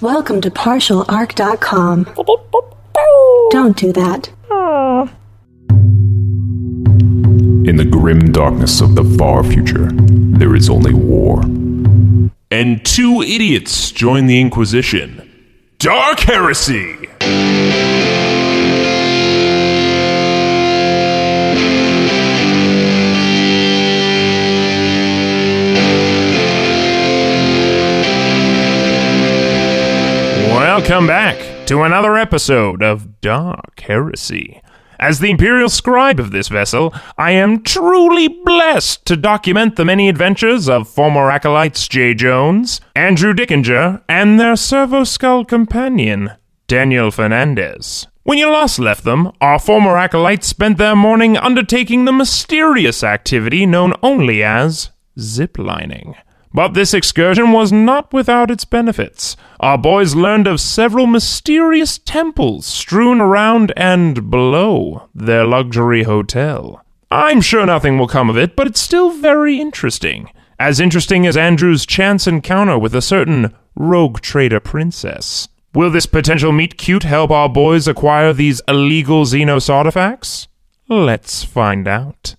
Welcome to partialarc.com. Don't do that. In the grim darkness of the far future, there is only war. And two idiots join the Inquisition. Dark Heresy! Welcome back to another episode of Dark Heresy. As the Imperial Scribe of this vessel, I am truly blessed to document the many adventures of former acolytes J. Jones, Andrew Dickinger, and their Servo Skull companion, Daniel Fernandez. When you last left them, our former acolytes spent their morning undertaking the mysterious activity known only as ziplining. But this excursion was not without its benefits. Our boys learned of several mysterious temples strewn around and below their luxury hotel. I'm sure nothing will come of it, but it's still very interesting. As interesting as Andrew's chance encounter with a certain rogue trader princess. Will this potential meet-cute help our boys acquire these illegal Xenos artifacts? Let's find out.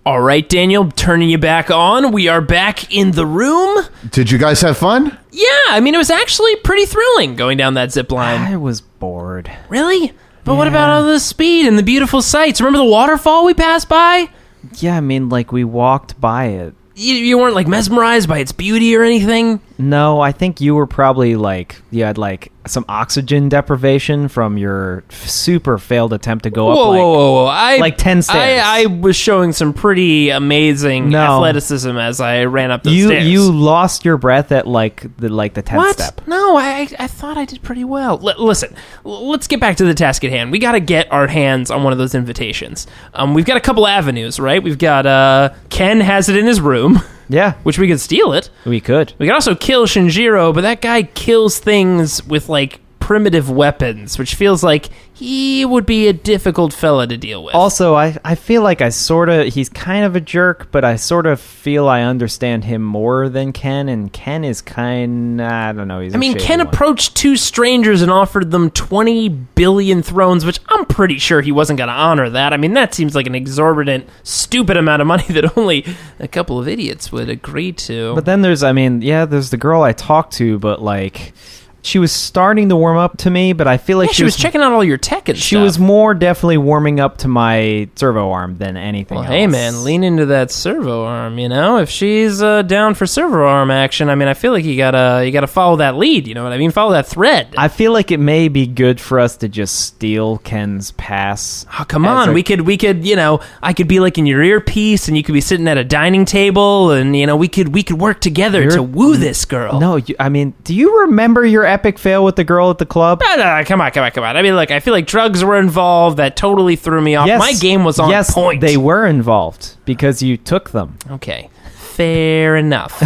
All right, Daniel, turning you back on. We are back in the room. Did you guys have fun? Yeah, I mean, it was actually pretty thrilling going down that zip line. I was bored. Really? But what about all the speed and the beautiful sights? Remember the waterfall we passed by? Yeah, I mean, like, we walked by it. You weren't, like, mesmerized by its beauty or anything? No, I think you were probably, like, you had, like, some oxygen deprivation from your super failed attempt to go up, Whoa. like 10 stairs. I was showing some pretty amazing athleticism as I ran up those stairs. You lost your breath at, like the 10th step. No, I thought I did pretty well. Listen, let's get back to the task at hand. We got to get our hands on one of those invitations. We've got a couple avenues, right? We've got, Ken has it in his room. Yeah. Which we could steal it. We could. We could also kill Shinjiro, but that guy kills things with, like, primitive weapons, which feels like he would be a difficult fella to deal with. Also, I feel like he's kind of a jerk, but I sort of feel I understand him more than Ken, and Ken is I don't know, Ken approached two strangers and offered them 20 billion thrones, which I'm pretty sure he wasn't going to honor that. I mean, that seems like an exorbitant, stupid amount of money that only a couple of idiots would agree to. But then there's the girl I talked to, but, like, she was starting to warm up to me, but I feel like she was checking out all your tech and stuff. She was more definitely warming up to my servo arm than anything else. Hey, man, lean into that servo arm, you know? If she's down for servo arm action, I mean, I feel like you gotta follow that lead, you know what I mean? Follow that thread. I feel like it may be good for us to just steal Ken's pass. Oh, come on. We could, you know, I could be, like, in your earpiece, and you could be sitting at a dining table, and, you know, we could work together to woo this girl. No, do you remember your epic fail with the girl at the club? No, come on. I mean, look, I feel like drugs were involved. That totally threw me off. Yes, my game was on point. They were involved because you took them. Okay, fair enough.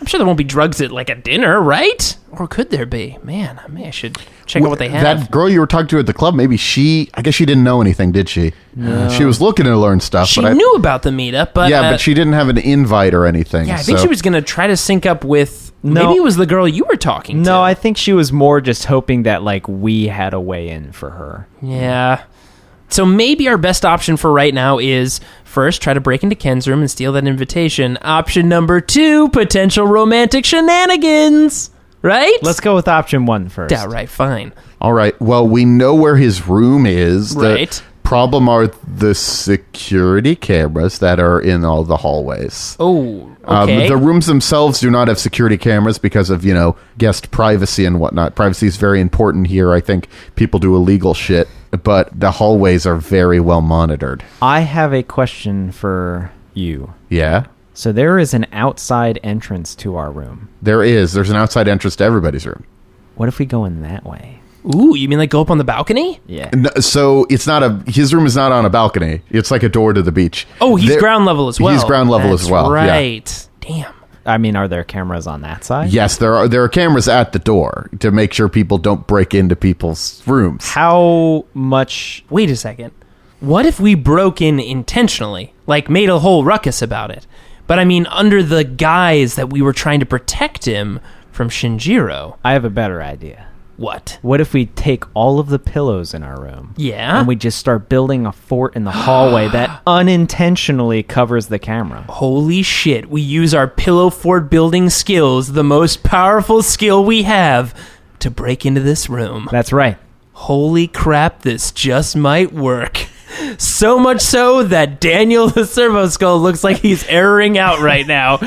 I'm sure there won't be drugs at, like, a dinner, right? Or could there be? Man, I should check out what they have. That girl you were talking to at the club, I guess she didn't know anything, did she? No. She was looking to learn stuff. She knew about the meetup, but... Yeah, but she didn't have an invite or anything. Yeah, I think she was going to try to sync up with... No. Maybe it was the girl you were talking to. No, I think she was more just hoping that, like, we had a way in for her. Yeah. So maybe our best option for right now is, first, try to break into Ken's room and steal that invitation. Option number 2, potential romantic shenanigans. Right? Let's go with option 1 first. Yeah, right, fine. All right, well, we know where his room is. Right. The problem are the security cameras that are in all the hallways. Oh, okay. The rooms themselves do not have security cameras because of, guest privacy and whatnot. Privacy is very important here. I think people do illegal shit, but the hallways are very well monitored. I have a question for you. Yeah? So there is an outside entrance to our room. There is. There's an outside entrance to everybody's room. What if we go in that way? Ooh, you mean like go up on the balcony? Yeah. No, so it's not his room is not on a balcony. It's like a door to the beach. Oh, he's ground level as well. He's ground level as well. Right. Yeah. Damn. I mean, are there cameras on that side? Yes, there are cameras at the door to make sure people don't break into people's rooms. How much... Wait a second. What if we broke in intentionally? Like made a whole ruckus about it? But I mean, under the guise that we were trying to protect him from Shinjiro. I have a better idea. What? What if we take all of the pillows in our room? Yeah? And we just start building a fort in the hallway that unintentionally covers the camera. Holy shit, we use our pillow fort building skills, the most powerful skill we have, to break into this room. That's right. Holy crap, this just might work. So much so that Daniel the Servo Skull looks like he's erroring out right now.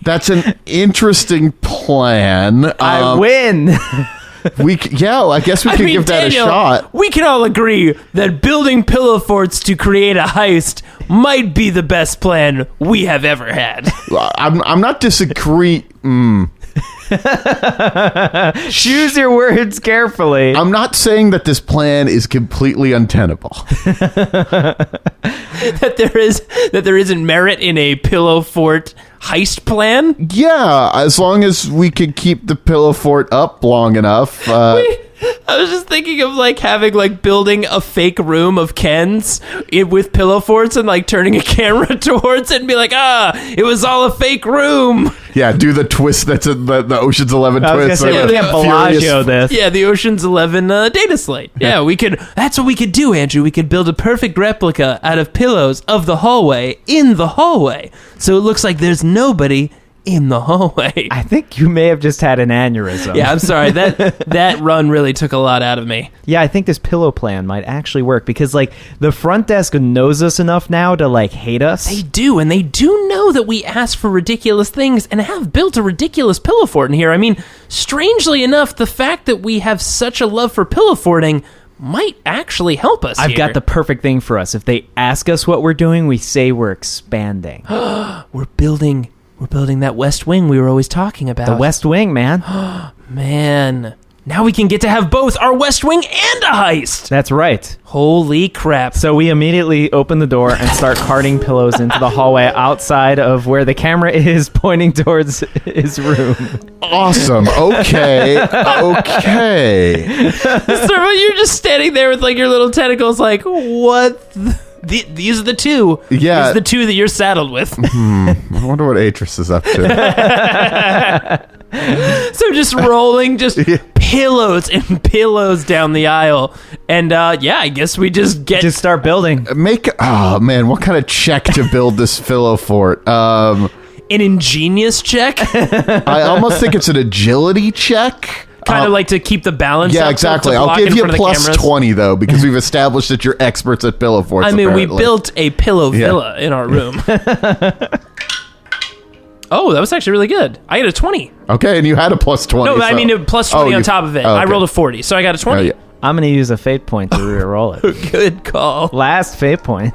That's an interesting plan. I win! I guess we could give that Daniel, a shot. We can all agree that building pillow forts to create a heist might be the best plan we have ever had. I'm not disagreeing. Choose your words carefully. I'm not saying that this plan is completely untenable. that there isn't merit in a pillow fort heist plan. Yeah, as long as we can keep the pillow fort up long enough. I was just thinking of having building a fake room of Ken's with pillow forts and turning a camera towards it and be like, it was all a fake room. Yeah, do the twist that's in the Ocean's 11 I was twist. gonna say, we can't Bellagio this. Yeah, the Ocean's 11 data slate. Yeah, that's what we could do, Andrew. We could build a perfect replica out of pillows of the hallway in the hallway. So it looks like there's nobody in the hallway. I think you may have just had an aneurysm. Yeah, I'm sorry. That run really took a lot out of me. Yeah, I think this pillow plan might actually work because, the front desk knows us enough now to, hate us. They do, and they do know that we ask for ridiculous things and have built a ridiculous pillow fort in here. I mean, strangely enough, the fact that we have such a love for pillow forting might actually help us I've here. got the perfect thing for us. If they ask us what we're doing, we say we're expanding. We're building that West Wing we were always talking about. The West Wing, man. Man. Now we can get to have both our West Wing and a heist. That's right. Holy crap. So we immediately open the door and start carting pillows into the hallway outside of where the camera is pointing towards his room. Awesome. Okay. Servo, you're just standing there with your little tentacles what? These are the two. Yeah. These are the two that you're saddled with. I wonder what Atris is up to. So just rolling pillows and pillows down the aisle. And I guess we just start building. What kind of check to build this pillow fort? An ingenious check? I almost think it's an agility check. Kind of to keep the balance up. Yeah, exactly. To I'll give you plus cameras. 20, though, because we've established that you're experts at pillow forts. I mean, apparently. we built a pillow villa in our room. Oh, that was actually really good. I got a 20. Okay, and you had a plus 20. No, I mean, a plus 20 on top of it. Oh, okay. I rolled a 40, so I got a 20. Oh, yeah. I'm going to use a fate point to re-roll it. Good call. Last fate point.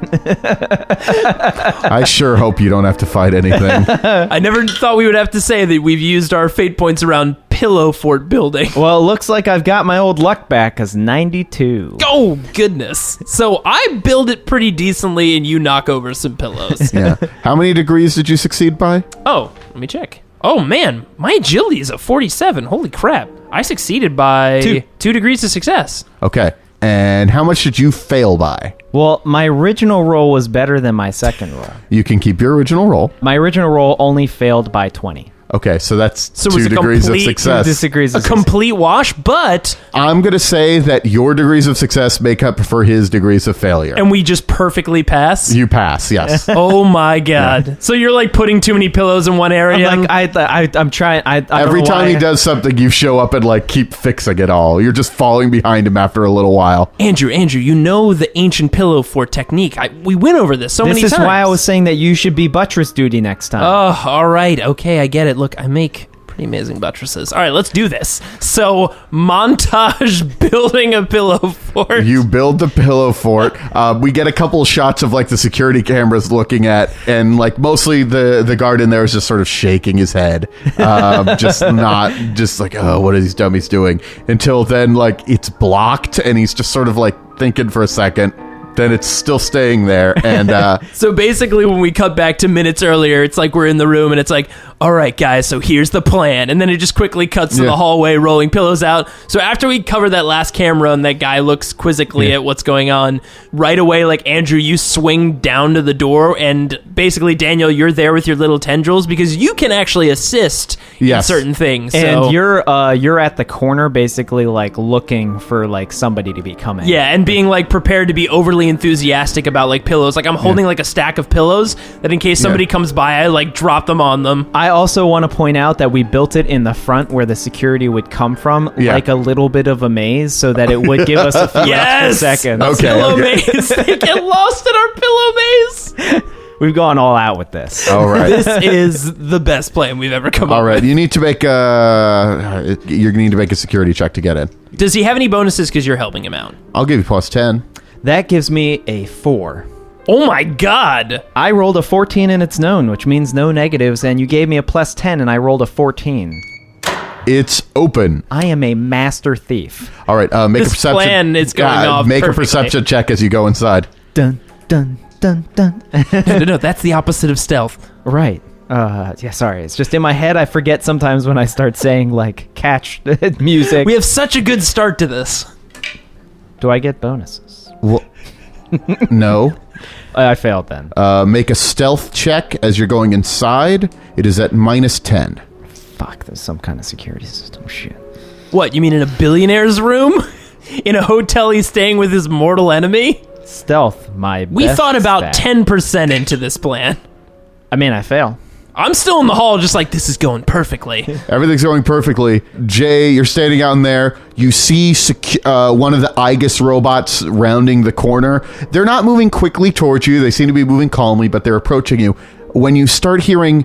I sure hope you don't have to fight anything. I never thought we would have to say that we've used our fate points around pillow fort building. Well, it looks like I've got my old luck back, because 92. Oh, goodness. So I build it pretty decently, and you knock over some pillows. Yeah. How many degrees did you succeed by? Oh, let me check. Oh, man. My agility is a 47. Holy crap. I succeeded by 2 degrees of success. Okay. And how much did you fail by? Well, my original roll was better than my second roll. You can keep your original roll. My original roll only failed by 20. Okay, so that's So it was 2 a degrees of complete- success. 2 degrees A of success. complete wash, but... I'm going to say that your degrees of success make up for his degrees of failure. And we just perfectly pass? You pass, yes. Oh my god. Yeah. So you're putting too many pillows in one area? I'm trying. I don't Every know time why. he does something, you show up and keep fixing it all. You're just falling behind him after a little while. Andrew, you know the ancient pillow fort technique. We went over this many times. This is why I was saying that you should be buttress duty next time. Oh, all right. Okay, I get it. Look, I make pretty amazing buttresses. All right, let's do this. So, montage building a pillow fort. You build the pillow fort. We get a couple of shots of the security cameras looking at, and mostly the guard in there is just sort of shaking his head, oh, what are these dummies doing? Until then, it's blocked, and he's just sort of thinking for a second. then it's still staying there. And So basically, when we cut back to minutes earlier, it's like we're in the room and it's like, all right, guys, so here's the plan. And then it just quickly cuts to the hallway, rolling pillows out. So after we cover that last camera and that guy looks quizzically at what's going on, right away, like, Andrew, you swing down to the door, and basically, Daniel, you're there with your little tendrils because you can actually assist in certain things. And you're at the corner, basically, like, looking for, like, somebody to be coming. Yeah, and being, like, prepared to be overly enthusiastic about, like, pillows. Like, I'm holding, like, a stack of pillows that in case somebody comes by, I, like, drop them on them. I also want to point out that we built it in the front where the security would come from, like a little bit of a maze, so that it would give us a few extra seconds. Pillow maze. They get lost in our pillow maze. We've gone all out with this. all right. This is the best plan we've ever come up with. All right, you need to make you're going to need to make a security check to get in. Does he have any bonuses because you're helping him out? I'll give you plus 10. That gives me a 4. Oh my god! I rolled a 14 and it's known, which means no negatives, and you gave me a plus 10 and I rolled a 14. It's open. I am a master thief. All right, make This a perception. plan is going off Make perfectly. a perception check as you go inside. Dun, dun, dun, dun. No, that's the opposite of stealth. Right. Yeah, sorry. It's just in my head. I forget sometimes when I start saying, like, catch music. We have such a good start to this. Do I get bonuses? Well, no. I failed then. Make a stealth check as you're going inside. It is at minus 10. Fuck, there's some kind of security system. Shit. What, you mean in a billionaire's room? In a hotel he's staying with his mortal enemy? Stealth, my We best thought about stat. 10% into this plan. I mean, I fail. I'm still in the hall just like, this is going perfectly. Everything's going perfectly. Jay, you're standing out in there. You see one of the Igus robots rounding the corner. They're not moving quickly towards you. They seem to be moving calmly, but they're approaching you. When you start hearing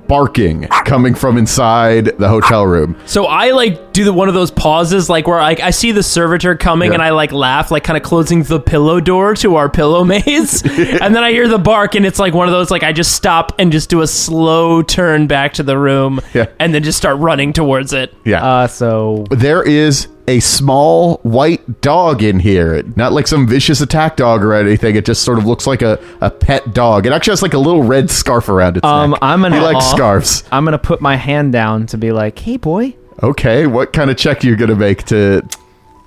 barking coming from inside the hotel room. So I like do one of those pauses, like where I see the servitor coming and I like laugh, like kind of closing the pillow door to our pillow maze. And then I hear the bark and it's like one of those, like I just stop and just do a slow turn back to the room and then just start running towards it. Yeah. So there is a small white dog in here. Not like some vicious attack dog or anything. It just sort of looks like a pet dog. It actually has like a little red scarf around its neck. He likes scarves. I'm gonna put my hand down to be like, hey boy. Okay, what kind of check are you gonna make to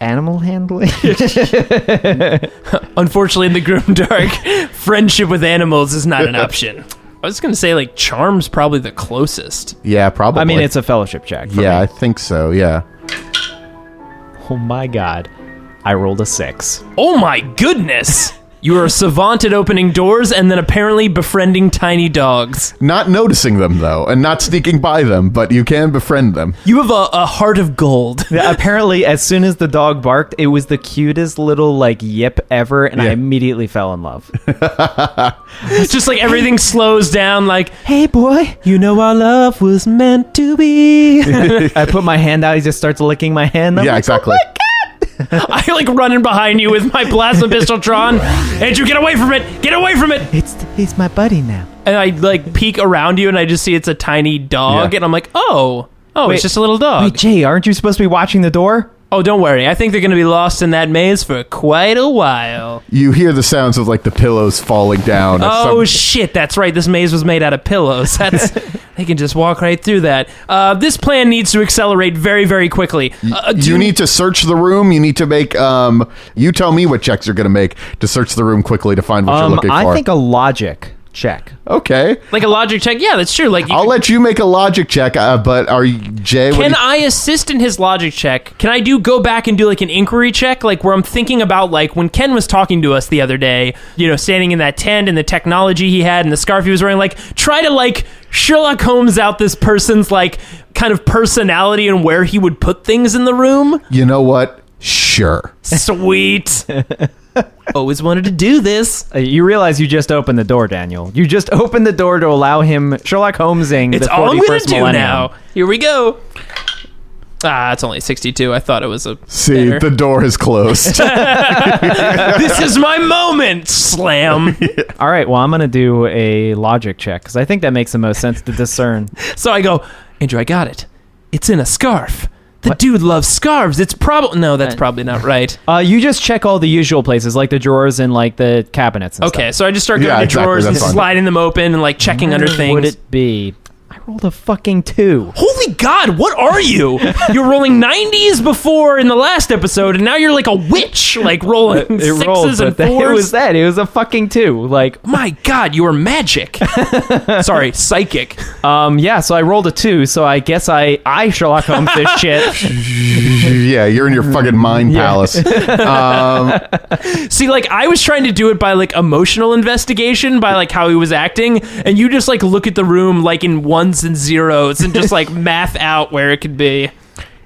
animal handling? Unfortunately, in the Grimdark, friendship with animals is not an option. I was going to say, like, charm's probably the closest. Yeah, probably. I mean, it's a fellowship check for me. I think so, yeah. Oh my god. I rolled a 6. Oh my goodness! You are a savant at opening doors and then apparently befriending tiny dogs. Not noticing them, though, and not sneaking by them, but you can befriend them. You have a heart of gold. Yeah, apparently, as soon as the dog barked, it was the cutest little, like, yip ever, and I immediately fell in love. It's just like everything slows down, like, Hey, boy, you know our love was meant to be. I put my hand out, he just starts licking my hand. I'm like, Exactly. Oh my God. I like running behind you with my plasma pistol Tron. Andrew, get away from it! Get away from it! He's my buddy now. And I like peek around you and I just see it's a tiny dog and I'm like, oh, Wait, it's just a little dog. Wait, Jay, aren't you supposed to be watching the door? Oh, don't worry. I think they're going to be lost in that maze for quite a while. You hear the sounds of, like, the pillows falling down. Oh, shit. That's right. This maze was made out of pillows. They can just walk right through that. This plan needs to accelerate very, very quickly. You need to search the room. You need to make... you tell me what checks you're going to make to search the room quickly to find what you're looking for. I think a logic check. Okay. Like a logic check? Yeah, that's true. Like I'll let you make a logic check, but are you... Jay... Can I assist in his logic check? Can I go back and do like an inquiry check? Like where I'm thinking about like when Ken was talking to us the other day, you know, standing in that tent and the technology he had and the scarf he was wearing, like try to like Sherlock Holmes out this person's like kind of personality and where he would put things in the room? You know what? Sure. Sweet. Always wanted to do this. You realize you just opened the door, Daniel. You just opened the door to allow him Sherlock Holmesing It's the 41st all I'm going to do millennium. now. Here we go. It's only 62. I thought it was a See, better. the door is closed. This is my moment. Slam. All right, well, I'm going to do a logic check because I think that makes the most sense to discern. So I go, Andrew, I got it. It's in a scarf. The dude loves scarves. It's probably... No, that's probably not right. You just check all the usual places, like the drawers and like the cabinets and Okay, stuff. so I just start going to exactly, drawers and that's fine. sliding them open and like checking under things. Would it be? I rolled a fucking 2. Holy God, what are you? You were rolling 90s before in the last episode, and now you're like a witch, like rolling It sixes rolled, and but fours. it was that. It was a fucking 2. Like, My God, you are magic. Sorry, psychic. yeah. So I rolled a 2. So I guess I Sherlock Holmes this shit. Yeah, you're in your fucking mind palace. See, like, I was trying to do it by, like, emotional investigation, by, like, how he was acting, and you just, like, look at the room, like, in ones and zeros, and just, like, math out where it could be.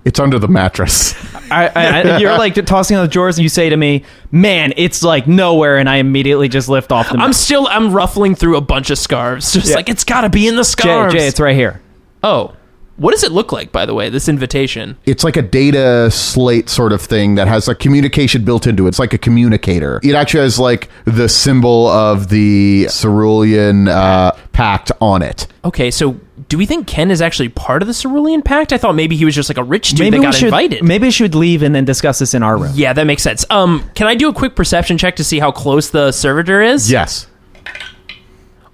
It's under the mattress. You're like tossing on the drawers, and you say to me, "Man, it's like nowhere," and I immediately just lift off the. I'm ruffling through a bunch of scarves, just like, it's gotta be in the scarves. Jay, it's right here. Oh. What does it look like, by the way, this invitation? It's like a data slate sort of thing that has a communication built into it. It's like a communicator. It actually has like the symbol of the Cerulean Pact on it. Okay, so do we think Ken is actually part of the Cerulean Pact? I thought maybe he was just like a rich dude that got invited. Maybe we should leave and then discuss this in our room. Yeah, that makes sense. Can I do a quick perception check to see how close the servitor is? Yes.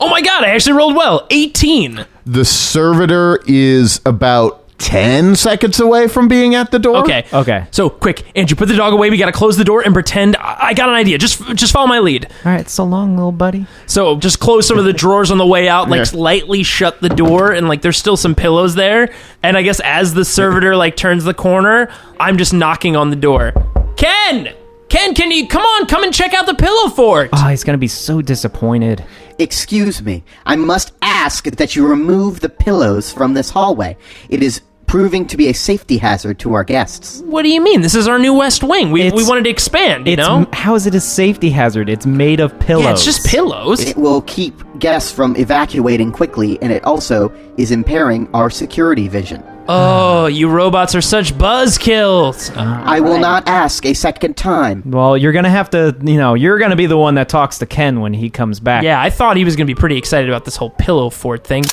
Oh my God, I actually rolled well. 18. The servitor is about 10 seconds away from being at the door. Okay. So, quick, Andrew, put the dog away. We gotta close the door and pretend I got an idea. Just follow my lead. All right, so long, little buddy. So, just close some of the drawers on the way out, like lightly shut the door, and like there's still some pillows there. And I guess as the servitor like turns the corner, I'm just knocking on the door. Ken, can you come and check out the pillow fort? Oh, he's gonna be so disappointed. Excuse me, I must ask that you remove the pillows from this hallway. It is proving to be a safety hazard to our guests. What do you mean? This is our new West Wing. We wanted to expand, you know? How is it a safety hazard? It's made of pillows. Yeah, it's just pillows. It will keep guests from evacuating quickly, and it also is impairing our security vision. Oh, you robots are such buzzkills. I will not ask a second time. Well, you're gonna have to, you're gonna be the one that talks to Ken when he comes back. Yeah, I thought he was going to be pretty excited about this whole pillow fort thing.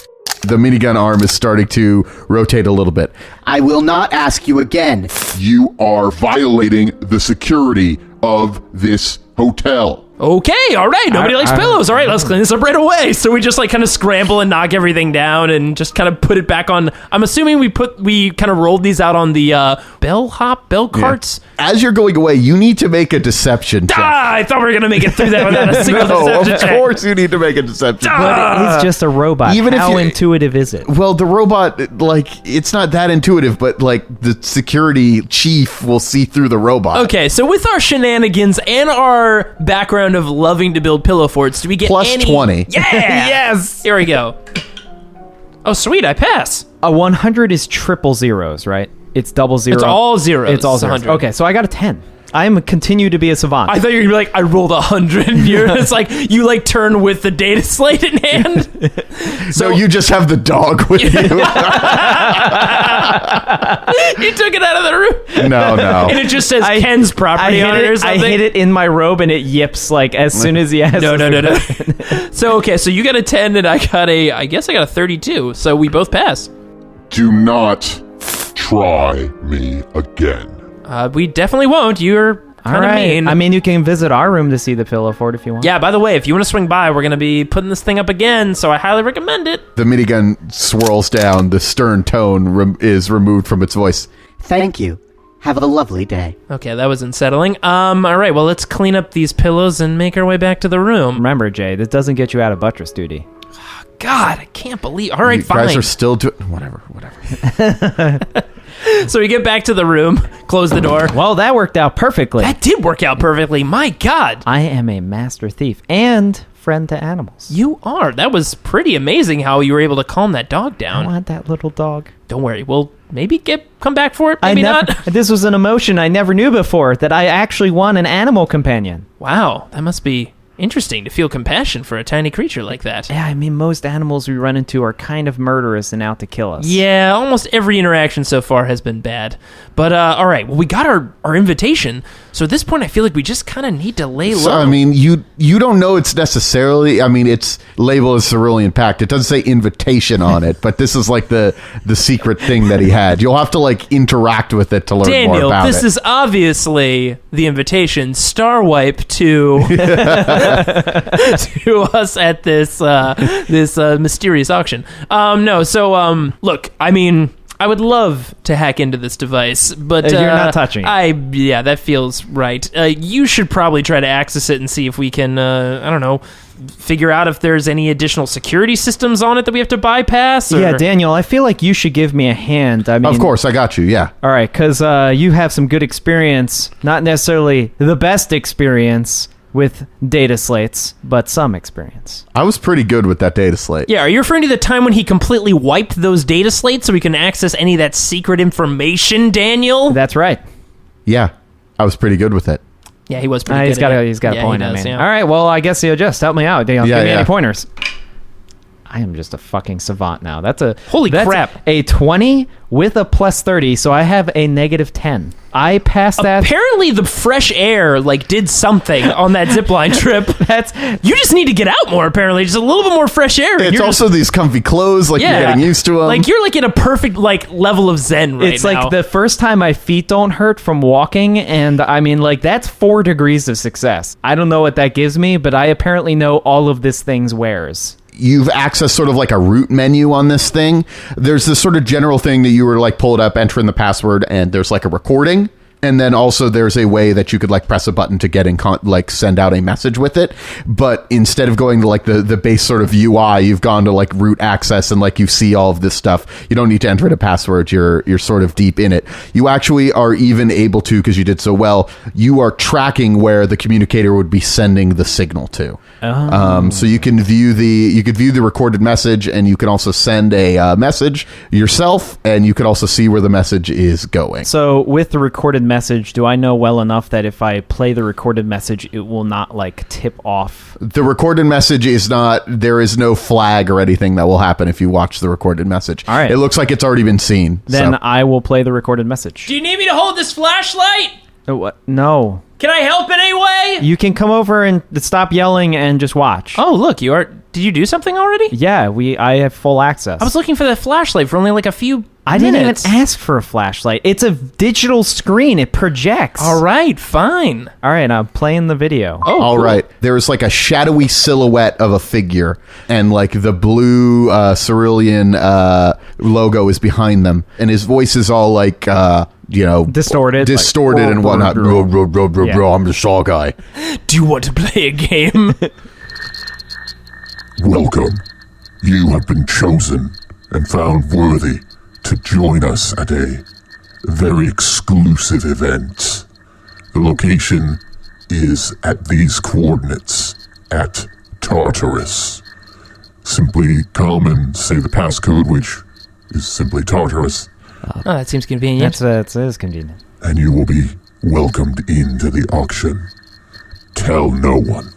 The minigun arm is starting to rotate a little bit. I will not ask you again. You are violating the security of this hotel. Okay, all right. Nobody likes pillows. All right, let's clean this up right away. So we just like kind of scramble and knock everything down and just kind of put it back on. I'm assuming we kind of rolled these out on the bell carts. Yeah. As you're going away, you need to make a deception check. I thought we were gonna make it through that without a single No, deception of check. course you need to make a deception. But it is just a robot. Even if How you- intuitive is it? Well, the robot, like, it's not that intuitive, but, like, the security chief will see through the robot. Okay, so with our shenanigans and our background of loving to build pillow forts, do we get Plus any... 20. Yeah! Yes! Here we go. Oh, sweet, I pass. A 100 is triple zeros, right? It's double zero. It's all zeros. It's all It's zeros. 100. Okay, so I got a 10. I am continue to be a savant. I thought you were gonna be like, I rolled 100. It's like you like turn with the data slate in hand. So you just have the dog with you. You took it out of the room. No. And it just says Ken's property on it or something. I hit it in my robe and it yips like as soon as he has. No. So okay, so you got a 10 and I got a 32. So we both pass. Do not try me again. We definitely won't. You're kind of mean. I mean, you can visit our room to see the pillow fort if you want. Yeah, by the way, if you want to swing by, we're going to be putting this thing up again, so I highly recommend it. The minigun swirls down. The stern tone is removed from its voice. Thank you. Have a lovely day. Okay, that was unsettling. All right, well, let's clean up these pillows and make our way back to the room. Remember, Jay, this doesn't get you out of buttress duty. God, I can't believe... All right, You fine. guys are still doing... Whatever. So we get back to the room, close the door. Well, that worked out perfectly. That did work out perfectly. My God. I am a master thief and friend to animals. You are. That was pretty amazing how you were able to calm that dog I down. want that little dog. Don't worry. We'll maybe come back for it. Maybe not. This was an emotion I never knew before, that I actually want an animal companion. Wow. That must be interesting to feel compassion for a tiny creature like that. Yeah, I mean, most animals we run into are kind of murderous and out to kill us. Yeah, almost every interaction so far has been bad. But, all right, well, we got our invitation, so at this point I feel like we just kind of need to lay low. So, I mean, you don't know it's necessarily, I mean, it's labeled as Cerulean Pact. It doesn't say invitation on it, but this is like the secret thing that he had. You'll have to, like, interact with it to learn more Daniel, about it. this is obviously the invitation. Star wipe to to us at this mysterious auction. Look, I mean, I would love to hack into this device, but you're not touching it. Yeah, that feels right. You should probably try to access it and see if we can, I don't know, figure out if there's any additional security systems on it that we have to bypass. Or... Yeah, Daniel, I feel like you should give me a hand. I mean, of course, I got you, yeah. All right, because you have some good experience, not necessarily the best experience with data slates, but some experience. I was pretty good with that data slate. Yeah, are you referring to the time when he completely wiped those data slates so we can access any of that secret information, Daniel? That's right. Yeah, I was pretty good with it. Yeah, he was pretty good. He's got a point on me. Yeah. All right, well, I guess you'll just help me out. Daniel, Yeah, give me yeah. any pointers. I am just a fucking savant now. That's crap. A 20 with a plus 30, so I have a negative 10. I passed that. Apparently the fresh air did something on that zipline trip. You just need to get out more, apparently. Just a little bit more fresh air. It's also these comfy clothes, you're getting used to them. You're in a perfect level of zen right now. It's like the first time my feet don't hurt from walking, and I mean, that's 4 degrees of success. I don't know what that gives me, but I apparently know all of this thing's wares. You've accessed sort of like a root menu on this thing. There's this sort of general thing that you were pull it up, enter in the password, and there's a recording. And then also there's a way that you could press a button to get in, send out a message with it. But instead of going to the base sort of UI, you've gone to root access and you see all of this stuff. You don't need to enter in a password. You're sort of deep in it. You actually are even able to, because you did so well, you are tracking where the communicator would be sending the signal to. Oh. So you can view the recorded message, and you can also send a message yourself, and you can also see where the message is going. So with the recorded message, do I know well enough that if I play the recorded message, it will not tip off? The recorded message is not, there is no flag or anything that will happen if you watch the recorded message. All right. It looks like it's already been seen. Then I will play the recorded message. Do you need me to hold this flashlight? What? No. Can I help in any way? You can come over and stop yelling and just watch. Oh, look, did you do something already? Yeah, I have full access. I was looking for the flashlight for only a few I minutes. didn't even ask for a flashlight. It's a digital screen. It projects. All right, fine. All right, I'm playing the video. Oh, all cool. right. There's a shadowy silhouette of a figure, and the blue cerulean logo is behind them, and his voice is all distorted and whatnot. Yeah. I'm the Shaw guy. Do you want to play a game? Welcome. You have been chosen and found worthy to join us at a very exclusive event. The location is at these coordinates at Tartarus. Simply come and say the passcode, which is simply Tartarus. Oh, that seems convenient. That is convenient. And you will be welcomed into the auction. Tell no one.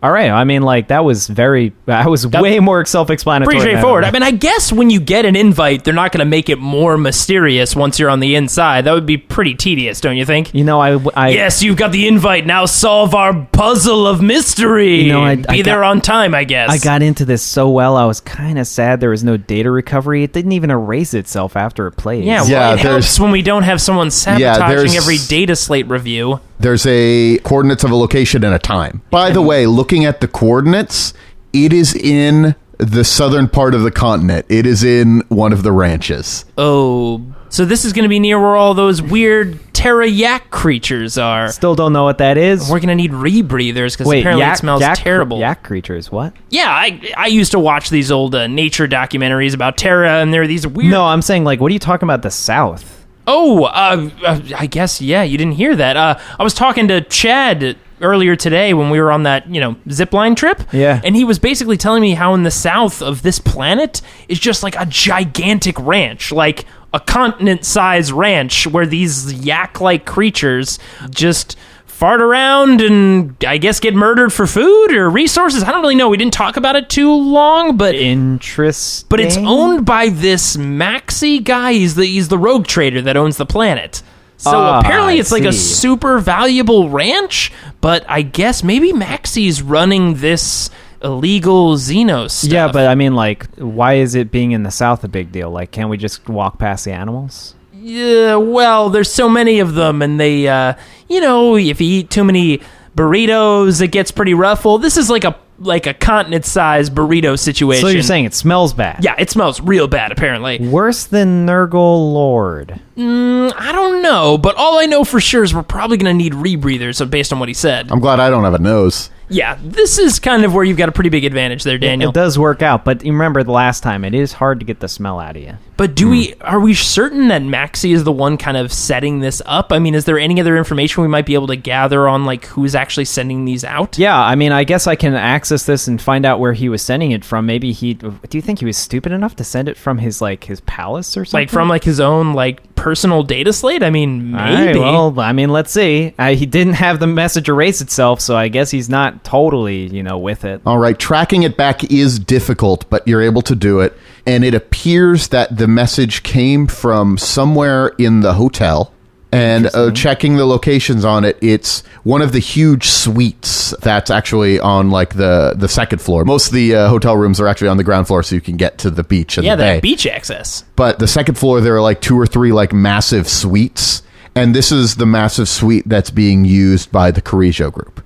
All right. I mean, that was way more self-explanatory. Pretty straightforward. I mean, I guess when you get an invite, they're not going to make it more mysterious once you're on the inside. That would be pretty tedious, don't you think? Yes, you've got the invite. Now solve our puzzle of mystery. Be there on time, I guess. I got into this so well, I was kind of sad there was no data recovery. It didn't even erase itself after it plays. Yeah, it helps when we don't have someone sabotaging every data slate review. There's a coordinates of a location and a time. By the way, looking at the coordinates, it is in the southern part of the continent. It is in one of the ranches. Oh, so this is going to be near where all those weird Terra yak creatures are. Still don't know what that is. We're going to need rebreathers because apparently it smells terrible. Yak creatures, what? Yeah, I used to watch these old nature documentaries about Terra, and there are these weird... No, I'm saying, what are you talking about the south? Oh, I guess, yeah, you didn't hear that. I was talking to Chad earlier today when we were on that, zipline trip. Yeah. And he was basically telling me how in the south of this planet is just a gigantic ranch, a continent-sized ranch where these yak-like creatures just fart around and I guess get murdered for food or resources. I don't really know. We didn't talk about it too long, but Interesting. but it's owned by this Maxi guy. He's the rogue trader that owns the planet. So apparently it's like a super valuable ranch, but I guess maybe Maxi's running this illegal Xeno stuff. Yeah, but I mean, like, why is it being in the South a big deal? Like, can't we just walk past the animals? Yeah, well, there's so many of them, and they, if you eat too many burritos, it gets pretty rough. Well, this is like a continent-sized burrito situation. So you're saying it smells bad? Yeah, it smells real bad, apparently. Worse than Nurgle Lord? I don't know, but all I know for sure is we're probably going to need rebreathers, based on what he said. I'm glad I don't have a nose. Yeah, this is kind of where you've got a pretty big advantage there, Daniel. It does work out, but you remember the last time, it is hard to get the smell out of you. But are we certain that Maxi is the one kind of setting this up? I mean, is there any other information we might be able to gather on, like, who's actually sending these out? Yeah, I mean, I guess I can access this and find out where he was sending it from. Maybe do you think he was stupid enough to send it from his palace or something? Like, from, his own, personal data slate? I mean, maybe. All right, well, I mean, let's see. He didn't have the message erase itself, so I guess he's not totally, with it. All right, tracking it back is difficult, but you're able to do it. And it appears that the message came from somewhere in the hotel. And checking the locations on it, it's one of the huge suites that's actually on the second floor. Most of the hotel rooms are actually on the ground floor, so you can get to the beach and the bay. Yeah, beach access. But the second floor, there are 2 or 3 massive suites. And this is the massive suite that's being used by the Carrijo group.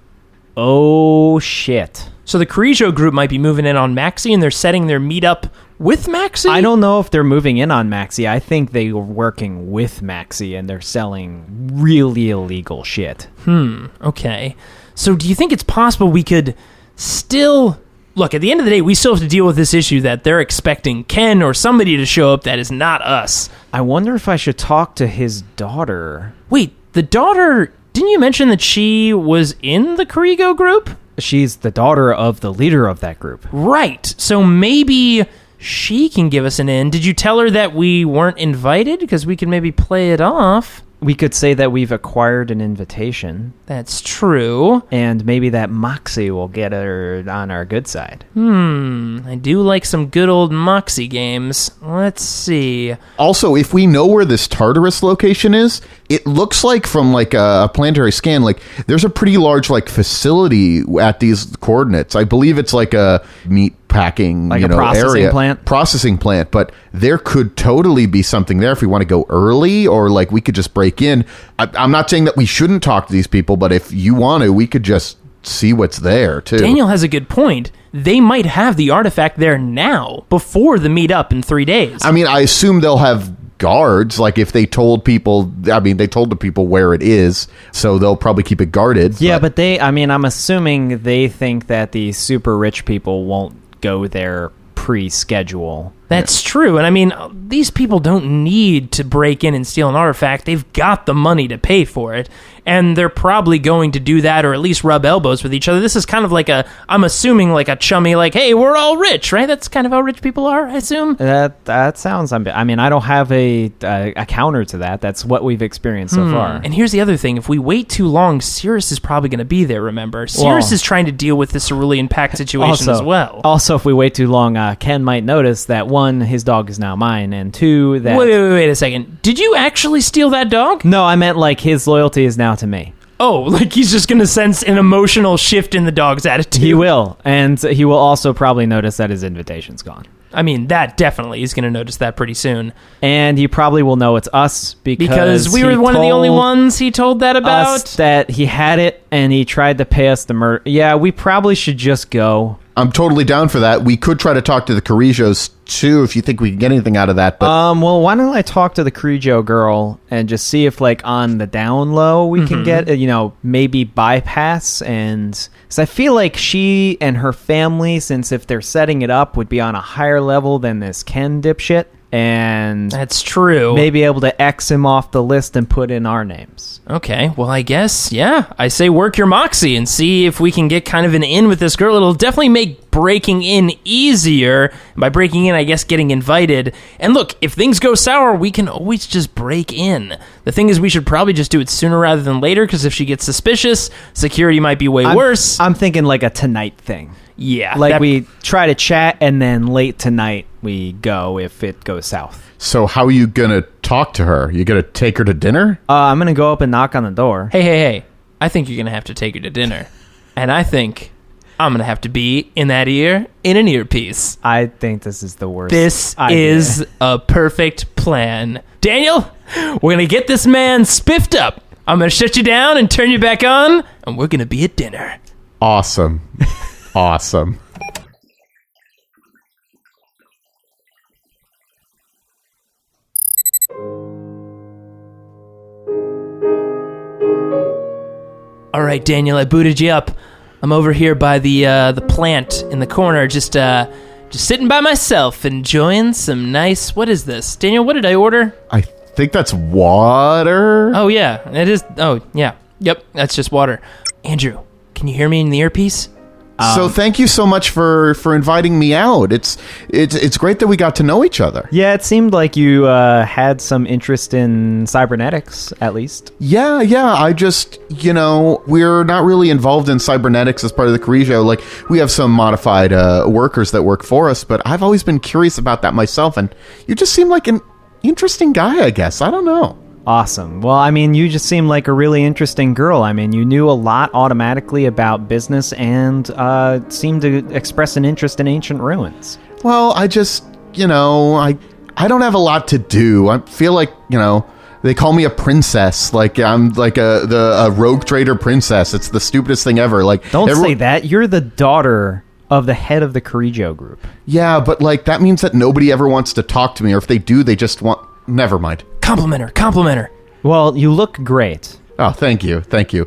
Oh, shit. So the Carrijo group might be moving in on Maxi, and they're setting their meetup with Maxi? I don't know if they're moving in on Maxi. I think they were working with Maxi, and they're selling really illegal shit. Okay. So do you think it's possible we could still... Look, at the end of the day, we still have to deal with this issue that they're expecting Ken or somebody to show up that is not us. I wonder if I should talk to his daughter. Wait, the daughter... Didn't you mention that she was in the Carrijo group? She's the daughter of the leader of that group. Right. So maybe she can give us an in. Did you tell her that we weren't invited? Because we could maybe play it off. We could say that we've acquired an invitation. That's true. And maybe that Moxie will get her on our good side. I do like some good old Moxie games. Let's see. Also, if we know where this Tartarus location is, it looks like from a planetary scan, there's a pretty large facility at these coordinates. I believe it's a meat packing, a processing area. plant? Processing plant, but there could totally be something there if we want to go early, or we could just break in. I'm not saying that we shouldn't talk to these people, but if you want to, we could just see what's there too. Daniel has a good point. They might have the artifact there now, before the meetup in 3 days. I mean, I assume they'll have guards. If they told people, they told the people where it is, so they'll probably keep it guarded. Yeah, but I'm assuming they think that the super rich people won't go there pre-schedule. That's true. And these people don't need to break in and steal an artifact. They've got the money to pay for it. And they're probably going to do that, or at least rub elbows with each other. This is kind of I'm assuming a chummy, hey, we're all rich, right? That's kind of how rich people are, I assume. That sounds, I don't have a counter to that. That's what we've experienced so far. And here's the other thing. If we wait too long, Cirrus is probably going to be there, remember? Cirrus is trying to deal with the cerulean pact situation as well. Also, if we wait too long, Ken might notice that, one, his dog is now mine, and two, that... Wait a second. Did you actually steal that dog? No, I meant his loyalty is now to me. Oh, he's just going to sense an emotional shift in the dog's attitude. He will, and he will also probably notice that his invitation's gone. That definitely is going to notice that pretty soon. And he probably will know it's us because we were one of the only ones he told that about. Us that he had it, and he tried to pay us the murder. Yeah, we probably should just go. I'm totally down for that. We could try to talk to the Carrijos too, if you think we can get anything out of that. But well, why don't I talk to the Carrijo girl and just see if on the down low we can get maybe bypass, and because I feel like she and her family, since if they're setting it up, would be on a higher level than this Ken dipshit. and That's true. may be able to X him off the list and put in our names. Okay, well, I guess, yeah. I say work your moxie and see if we can get kind of an in with this girl. It'll definitely make breaking in easier. By breaking in, I guess getting invited. And look, if things go sour, we can always just break in. The thing is, we should probably just do it sooner rather than later, because if she gets suspicious, security might be way worse. I'm thinking like a tonight thing. Yeah. Like we try to chat, and then late tonight we go if it goes south. So how are you going to talk to her? You going to take her to dinner? I'm going to go up and knock on the door. Hey. I think you're going to have to take her to dinner. And I think I'm going to have to be in that ear in an earpiece. I think this is the worst. This idea. is a perfect plan. Daniel, we're going to get this man spiffed up. I'm going to shut you down and turn you back on, and we're going to be at dinner. Awesome. Awesome. All right, Daniel, I booted you up. I'm over here by the plant in the corner, just sitting by myself, enjoying some nice. What is this, Daniel? What did I order? I think that's water. Oh yeah, it is. Oh yeah, yep, that's just water. Andrew, can you hear me in the earpiece? So thank you so much for inviting me out. It's great that we got to know each other. Yeah, it seemed like you had some interest in cybernetics, at least. Yeah. I just, we're not really involved in cybernetics as part of the Carrijo. Like, we have some modified workers that work for us, but I've always been curious about that myself, and you just seem like an interesting guy, I guess. I don't know. Awesome. Well, I mean, you just seem like a really interesting girl. I mean, you knew a lot automatically about business and seemed to express an interest in ancient ruins. Well, I just, I don't have a lot to do. I feel like, they call me a princess. Like, I'm like a rogue trader princess. It's the stupidest thing ever. Like, Don't say that. You're the daughter of the head of the Carrijo group. Yeah, but like that means that nobody ever wants to talk to me, or if they do, they just want... Never mind. Compliment her. Well, you look great. Oh, thank you.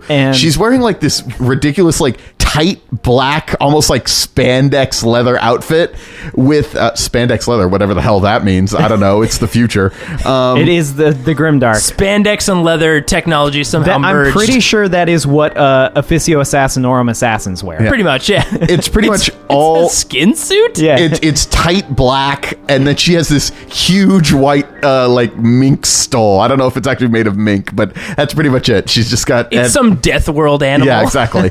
And she's wearing like this ridiculous, like tight black, almost like spandex leather outfit with spandex leather, whatever the hell that means. I don't know. It's the future. It is the grimdark. Spandex and leather technology somehow merged. I'm pretty sure that is what Officio Assassinorum assassins wear. Yeah. Pretty much, yeah. It's pretty much all... It's a skin suit? Yeah. It's tight black, and then she has this huge white, like mink stole. I don't know if it's actually made of mink, but that's pretty much it. She's just got... It's some Death World animal. Yeah, exactly.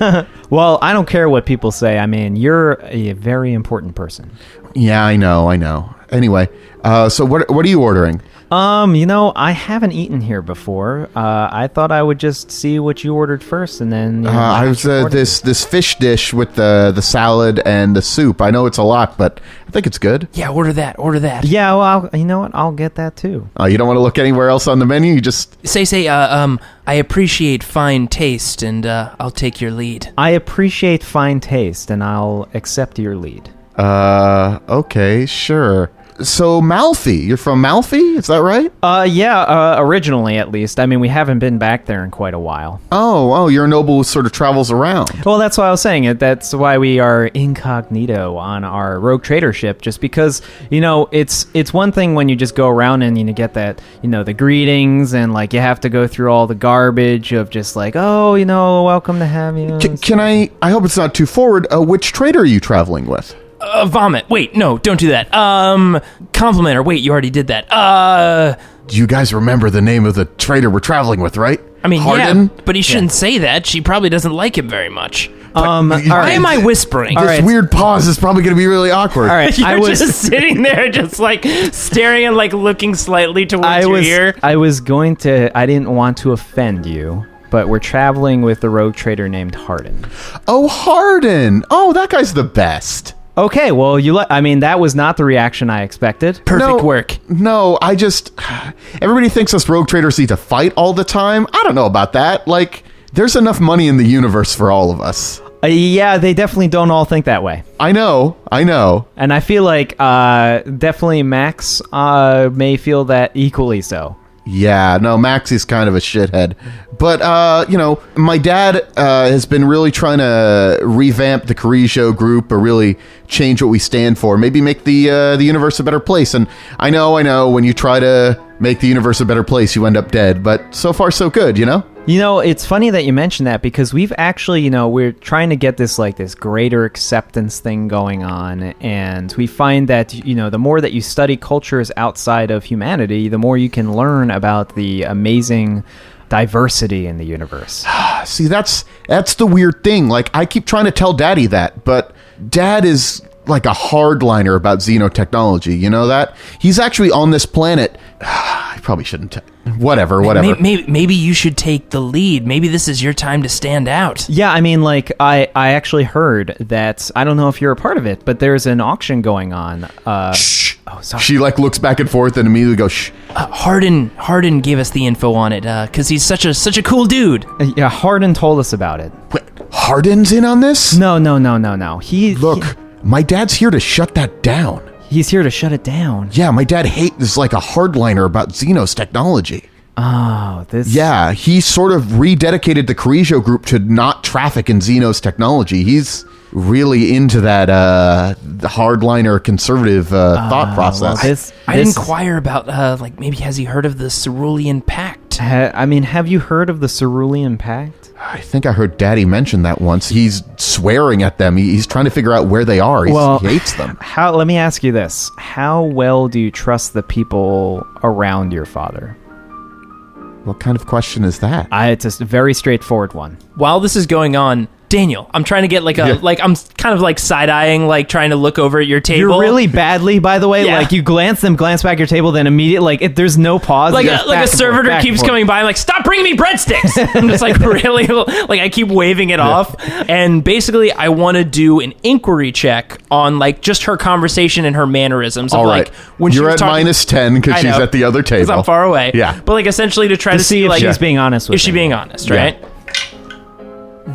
Well, I don't care what people say. I mean, you're a very important person. Yeah, I know. Anyway, so what are you ordering? I haven't eaten here before. I thought I would just see what you ordered first, and then I was this fish dish with the salad and the soup. I know it's a lot, but I think it's good. Yeah, order that. Yeah, well, you know what? I'll get that too. You don't want to look anywhere else on the menu? You just Say, I appreciate fine taste, and I'll take your lead. I appreciate fine taste, and I'll accept your lead. Okay, sure. So Malfi, you're from Malfi? Is that right? Originally at least. I mean, we haven't been back there in quite a while. Oh, you're a noble who sort of travels around. Well, that's why I was saying it. That's why we are incognito on our rogue trader ship, just because, it's one thing when you just go around and you get that, the greetings, and like you have to go through all the garbage of just like, welcome to have you. Can I hope it's not too forward, which trader are you traveling with? Vomit. Wait, no, don't do that. Compliment her. Wait, you already did that. Do you guys remember the name of the trader we're traveling with, right? I mean, Harden? yeah, but he shouldn't say that. She probably doesn't like him very much. Why am I whispering? This weird pause is probably going to be really awkward. All right, You're just sitting there, just like staring and like looking slightly towards your ear. I didn't want to offend you, but we're traveling with the rogue trader named Harden. Oh, Harden. Oh, that guy's the best. Okay, well, that was not the reaction I expected. Perfect work. No, everybody thinks us rogue traders need to fight all the time. I don't know about that. Like, there's enough money in the universe for all of us. Yeah, they definitely don't all think that way. I know. And I feel like definitely Max may feel that equally so. Yeah, no, Maxie's kind of a shithead. But, my dad has been really trying to revamp the Carigio group, or really change what we stand for. Maybe make the universe a better place. And I know, when you try to make the universe a better place, you end up dead. But so far, so good, you know? It's funny that you mentioned that, because we've actually, we're trying to get this greater acceptance thing going on, and we find that, the more that you study cultures outside of humanity, the more you can learn about the amazing diversity in the universe. See, that's the weird thing. Like, I keep trying to tell Daddy that, but Dad is like a hardliner about xenotechnology. You know that? He's actually on this planet. I probably shouldn't. Whatever. Maybe you should take the lead. Maybe this is your time to stand out. Yeah, I mean, I actually heard that, I don't know if you're a part of it, but there's an auction going on. Shh. Oh, sorry. She looks back and forth and immediately goes, shh. Hardin gave us the info on it, because he's such a cool dude. Yeah, Hardin told us about it. Wait, Hardin's in on this? No. My dad's here to shut that down. He's here to shut it down. Yeah, my dad is like a hardliner about Xenos technology. Oh, this... Yeah, he sort of rededicated the Carigio group to not traffic in Xenos technology. He's really into that hardliner conservative thought process. I'd inquire about, maybe has he heard of the Cerulean Pact? Have you heard of the Cerulean Pact? I think I heard Daddy mention that once. He's swearing at them. He's trying to figure out where they are. He hates them. Let me ask you this. How well do you trust the people around your father? What kind of question is that? It's a very straightforward one. While this is going on, Daniel, I'm trying to get I'm kind of side-eyeing, trying to look over at your table. You're really badly, by the way. Yeah. You glance back at your table, then immediately, there's no pause. A servitor keeps coming by. I'm like, stop bringing me breadsticks. I'm just really, I keep waving it off. And basically, I want to do an inquiry check on, just her conversation and her mannerisms. All right. When you're at -10 because she's at the other table. Because I'm far away. Yeah. But, essentially to try to see if she's being honest with Is she being honest, right? Yeah.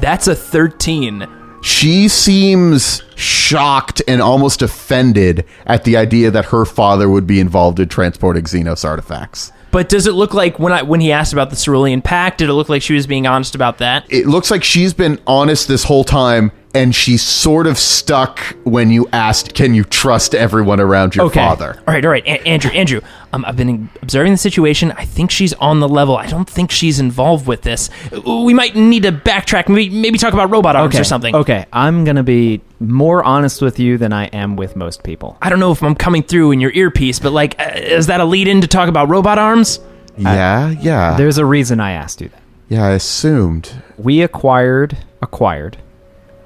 That's a 13. She seems shocked and almost offended at the idea that her father would be involved in transporting Xenos artifacts. But does it look like when he asked about the Cerulean Pact, did it look like she was being honest about that? It looks like she's been honest this whole time, and she's sort of stuck when you asked, can you trust everyone around your father? All right. Andrew, I've been observing the situation. I think she's on the level. I don't think she's involved with this. We might need to backtrack, maybe talk about robot arms or something. Okay, I'm going to be more honest with you than I am with most people. I don't know if I'm coming through in your earpiece, but is that a lead-in to talk about robot arms? Yeah. There's a reason I asked you that. Yeah, I assumed. We acquired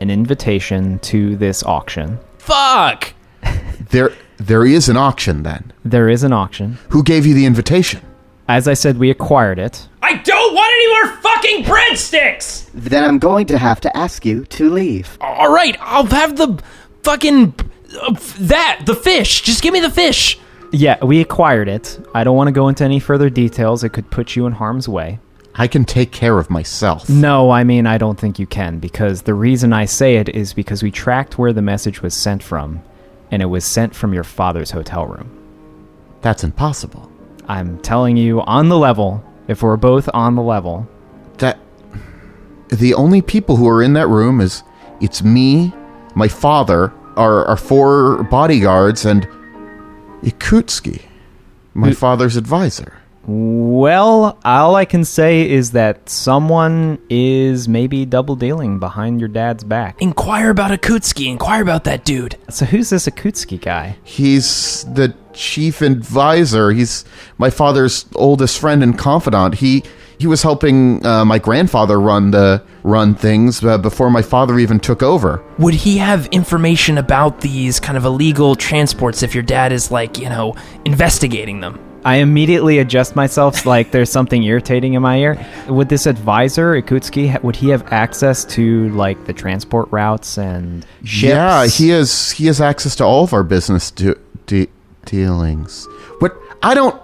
an invitation to this auction. Fuck! There is an auction, then? There is an auction. Who gave you the invitation? As I said, we acquired it. I don't want any more fucking breadsticks! Then I'm going to have to ask you to leave. All right, I'll have the fucking... the fish. Just give me the fish. Yeah, we acquired it. I don't want to go into any further details. It could put you in harm's way. I can take care of myself. No, I don't think you can, because the reason I say it is because we tracked where the message was sent from, and it was sent from your father's hotel room. That's impossible. I'm telling you, on the level, if we're both on the level... That... The only people who are in that room it's me, my father, our 4 bodyguards, and Yakutski, my father's advisor. Well, all I can say is that someone is maybe double-dealing behind your dad's back. Inquire about Akutski. Inquire about that dude. So who's this Akutski guy? He's the chief advisor. He's my father's oldest friend and confidant. He was helping my grandfather run things before my father even took over. Would he have information about these kind of illegal transports if your dad is investigating them? I immediately adjust myself like there's something irritating in my ear. Would this advisor, Akutski, would he have access to the transport routes and ships? Yeah, he has access to all of our business dealings. But I don't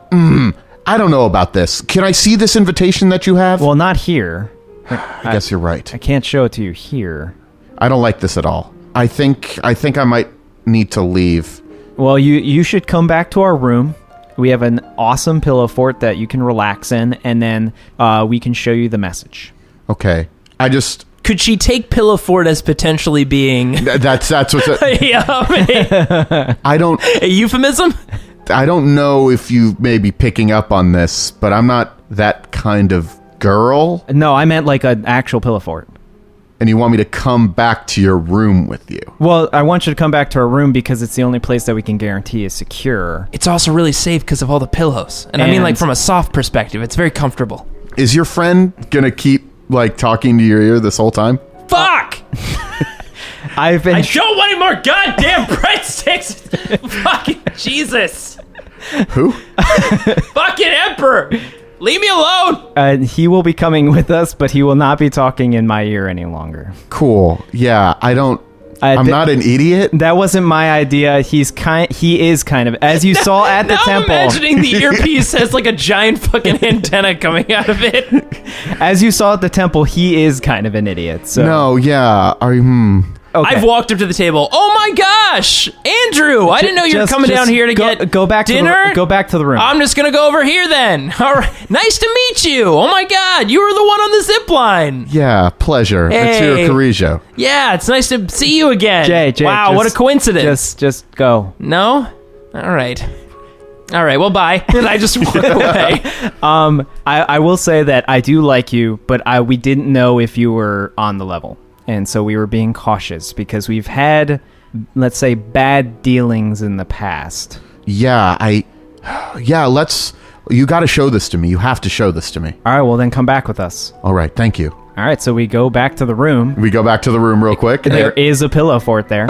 know about this. Can I see this invitation that you have? Well, not here. I guess you're right. I can't show it to you here. I don't like this at all. I think I might need to leave. Well, you should come back to our room. We have an awesome pillow fort that you can relax in, and then we can show you the message. Okay. Could she take pillow fort as potentially being That's what's... I don't... a euphemism? I don't know if you may be picking up on this, but I'm not that kind of girl. No, I meant like an actual pillow fort. And you want me to come back to your room with you? Well, I want you to come back to our room because it's the only place that we can guarantee is secure. It's also really safe because of all the pillows. And I mean, like, from a soft perspective, it's very comfortable. Is your friend gonna keep, like, talking to your ear this whole time? Fuck! I don't want any more goddamn breadsticks! Fucking Jesus! Who? Fucking Emperor! Leave me alone! He will be coming with us, but he will not be talking in my ear any longer. Cool. Yeah, I'm not an idiot. That wasn't my idea. He is kind of, as you saw at the temple. I'm imagining the earpiece has like a giant fucking antenna coming out of it. As you saw at the temple, he is kind of an idiot. So. No, yeah. Okay. I've walked up to the table. Oh my gosh, Andrew! I didn't know you were coming down here to get dinner. Go back to the room. I'm just gonna go over here then. All right, nice to meet you. Oh my God, you were the one on the zip line. Yeah, pleasure. It's your Carrijo. Yeah, it's nice to see you again. Jay, wow, what a coincidence. Just go. No? All right, well, bye. And I just walk away. I will say that I do like you, but we didn't know if you were on the level. And so we were being cautious because we've had, let's say, bad dealings in the past. Yeah, you got to show this to me. You have to show this to me. All right, well, then come back with us. All right, thank you. All right, so we go back to the room. We go back to the room real quick. There is a pillow fort there.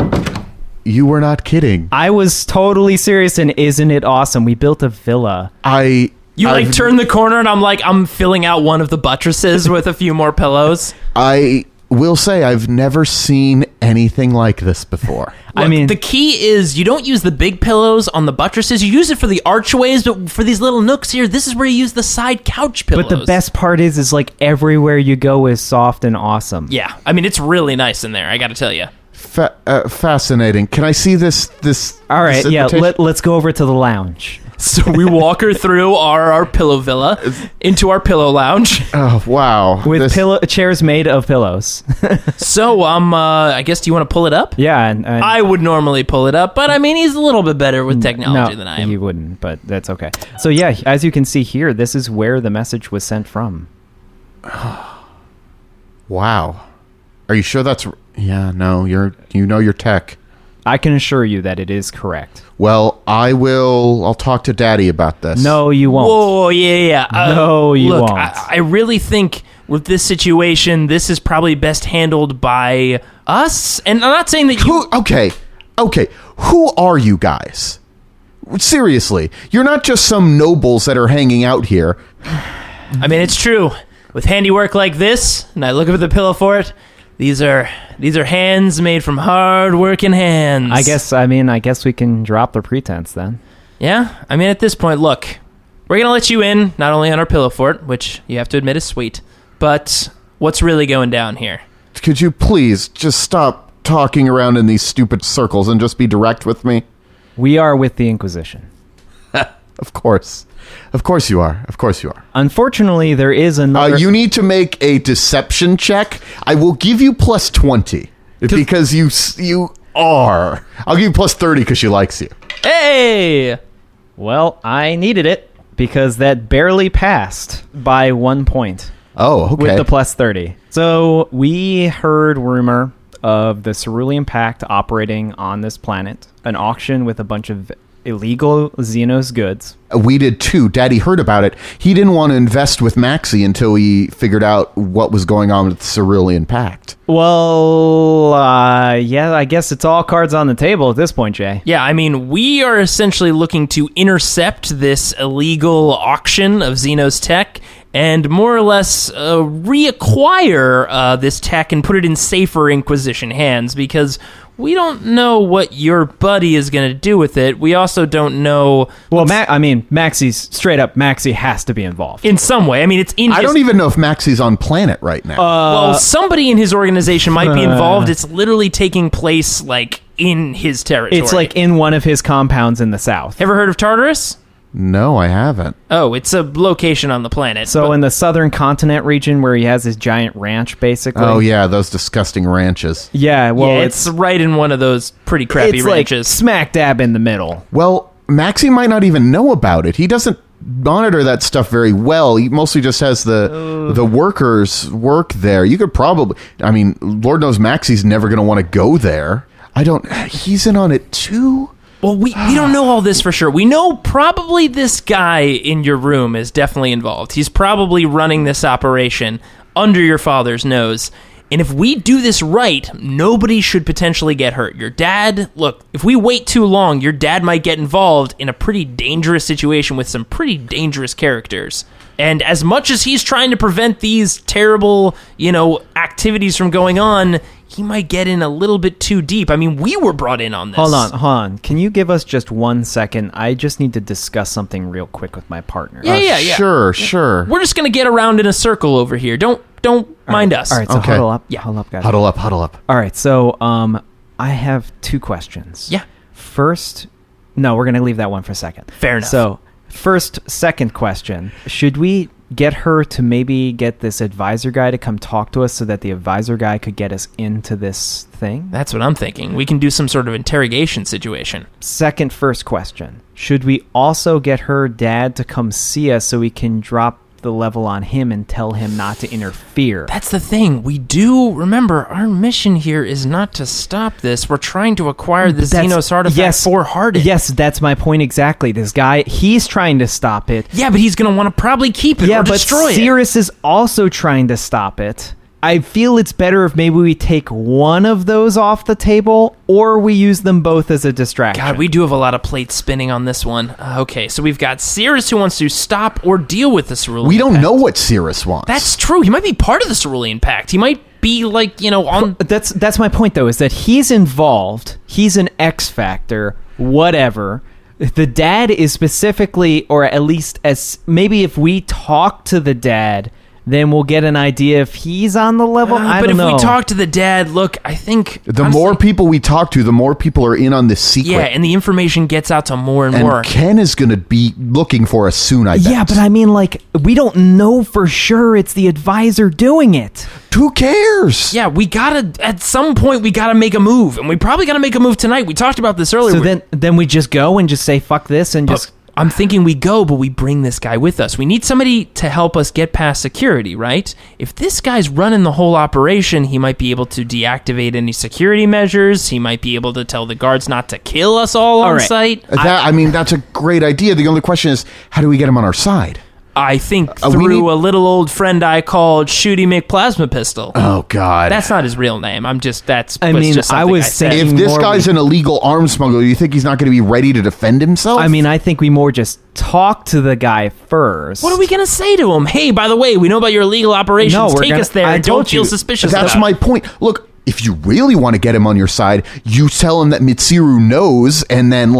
You were not kidding. I was totally serious, and isn't it awesome? We built a villa. You turn the corner, and I'm filling out one of the buttresses with a few more pillows. I will say I've never seen anything like this before. Look, I mean, the key is you don't use the big pillows on the buttresses. You use it for the archways, but for these little nooks here, this is where you use the side couch pillows. But the best part is like everywhere you go is soft and awesome. Yeah, I mean, it's really nice in there, I gotta tell you. Fascinating. Can I see this? All right, yeah, let's go over to the lounge. So we walk her through our pillow villa into our pillow lounge. Oh, wow. With chairs made of pillows. So, I guess, do you want to pull it up? Yeah. And I would normally pull it up, but I mean, he's a little bit better with technology than I am. He wouldn't, but that's okay. So yeah, as you can see here, this is where the message was sent from. Wow. Are you sure that's... Yeah, no, you know your tech. I can assure you that it is correct. Well, I'll talk to Daddy about this. No, you won't. Whoa, yeah. No, you won't. I I really think with this situation, this is probably best handled by us. And I'm not saying that you... Okay. Who are you guys? Seriously, you're not just some nobles that are hanging out here. I mean, it's true. With handiwork like this, and I look up at the pillow fort, these are hands made from hard-working hands. I guess we can drop the pretense then. Yeah? I mean, at this point, look, we're going to let you in, not only on our pillow fort, which you have to admit is sweet, but what's really going down here? Could you please just stop talking around in these stupid circles and just be direct with me? We are with the Inquisition. Of course. Of course you are. Unfortunately, there is another... you need to make a deception check. I will give you plus 20 because you are. I'll give you plus 30 because she likes you. Hey! Well, I needed it because that barely passed by 1 point. Oh, okay. With the plus 30. So we heard rumor of the Cerulean Pact operating on this planet, an auction with a bunch of illegal Xenos goods. We did too. Daddy heard about it. He didn't want to invest with Maxi until he figured out what was going on with the Cerulean Pact. Well, yeah, I guess it's all cards on the table at this point, Jay. Yeah, I mean, we are essentially looking to intercept this illegal auction of Xenos tech and more or less reacquire this tech and put it in safer Inquisition hands, because we don't know what your buddy is going to do with it. We also don't know... Well, Maxi has to be involved. In some way. I mean, it's in I don't even know if Maxi's on planet right now. Well, somebody in his organization might be involved. It's literally taking place, like, in his territory. It's like in one of his compounds in the south. Ever heard of Tartarus? No, I haven't. Oh, it's a location on the planet. So but- in the southern continent region where he has his giant ranch, basically. Oh, yeah, those disgusting ranches. Yeah, well, yeah, it's right in one of those pretty crappy it's ranches. like smack dab in the middle. Well, Maxie might not even know about it. He doesn't monitor that stuff very well. He mostly just has the workers work there. You could probably... I mean, Lord knows Maxie's never going to want to go there. He's in on it, too? Well, we don't know all this for sure. We know probably this guy in your room is definitely involved. He's probably running this operation under your father's nose. And if we do this right, nobody should potentially get hurt. Your dad, look, if we wait too long, your dad might get involved in a pretty dangerous situation with some pretty dangerous characters. And as much as he's trying to prevent these terrible, activities from going on, he might get in a little bit too deep. I mean, we were brought in on this. Hold on. Can you give us just 1 second? I just need to discuss something real quick with my partner. Yeah. Sure. We're just going to get around in a circle over here. Don't mind us. All right, so Okay. huddle up. Yeah. Huddle up, guys. Huddle up. All right, so I have 2 questions. Yeah. First, no, we're going to leave that one for a second. Fair enough. So, second question. Should we get her to maybe get this advisor guy to come talk to us so that the advisor guy could get us into this thing? That's what I'm thinking. We can do some sort of interrogation situation. First question. Should we also get her dad to come see us so we can drop the level on him and tell him not to interfere? That's the thing. We do remember our mission here is not to stop this. We're trying to acquire the Xenos artifact for Hardin. Yes, that's my point exactly. This guy, he's trying to stop it. Yeah, but he's going to want to probably keep it or destroy it. Cirrus is also trying to stop it. I feel it's better if maybe we take one of those off the table or we use them both as a distraction. God, we do have a lot of plates spinning on this one. Okay, so we've got Cirrus who wants to stop or deal with the cerulean We don't pact. know what Cirrus wants. That's true. He might be part of the cerulean pact. He might be on... That's my point, though, is that he's involved. He's an X factor, whatever. The dad is specifically, or at least as maybe if we talk to the dad, then we'll get an idea if he's on the level. I don't know. But if we talk to the dad, look, I think... The more people we talk to, the more people are in on this secret. Yeah, and the information gets out to more and more. And Ken is going to be looking for us soon, I bet. Yeah, but I mean, we don't know for sure it's the advisor doing it. Who cares? Yeah, at some point, we gotta make a move. And we probably gotta make a move tonight. We talked about this earlier. So then we just go and just say, fuck this, and just... I'm thinking we go, but we bring this guy with us. We need somebody to help us get past security, right? If this guy's running the whole operation, he might be able to deactivate any security measures. He might be able to tell the guards not to kill us all on site. That's a great idea. The only question is, how do we get him on our side? I think through a little old friend I called Shooty McPlasma Pistol. Oh, God. That's not his real name. I was just saying... If this guy's an illegal arms smuggler, you think he's not going to be ready to defend himself? I mean, I think we more just talk to the guy first. What are we going to say to him? Hey, by the way, we know about your illegal operations. Take us there. Don't feel suspicious. That's my point. Look, if you really want to get him on your side, you tell him that Mitsuru knows, and then,